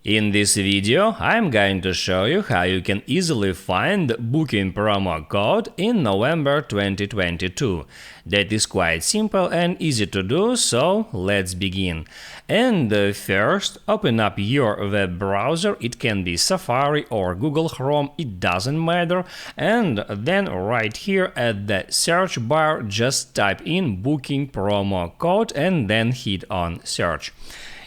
In this video, I'm going to show you how you can easily find booking promo code in November 2022. That is quite simple and easy to do, so let's begin. And first, open up your web browser. It can be Safari or Google Chrome, it doesn't matter. And then right here at the search bar, just type in booking promo code and then hit on search.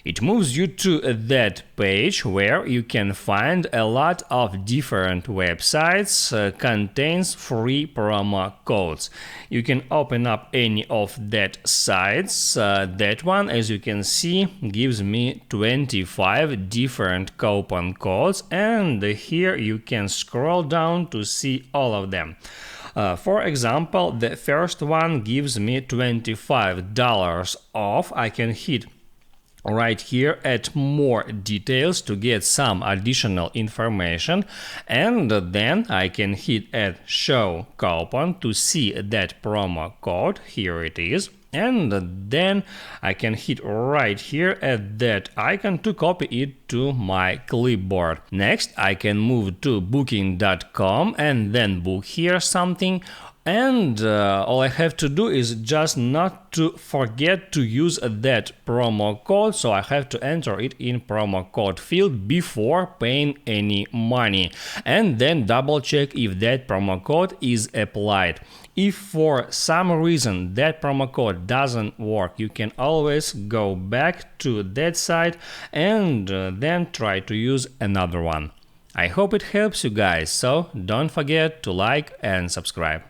It moves you to that page where you can find a lot of different websites contains free promo codes. You can open up any of that sites. That one, as you can see, gives me 25 different coupon codes, and here you can scroll down to see all of them. For example, the first one gives me $25 off. I can hit right here at more details to get some additional information, and then I can hit at show coupon to see that promo code. Here it is. And then I can hit right here at that icon to copy it to my clipboard. Next, I can move to booking.com and then book here something. And all I have to do is just not to forget to use that promo code, so I have to enter it in promo code field before paying any money, and then double check if that promo code is applied. If for some reason that promo code doesn't work, you can always go back to that site and then try to use another one. I hope it helps you guys, so don't forget to like and subscribe.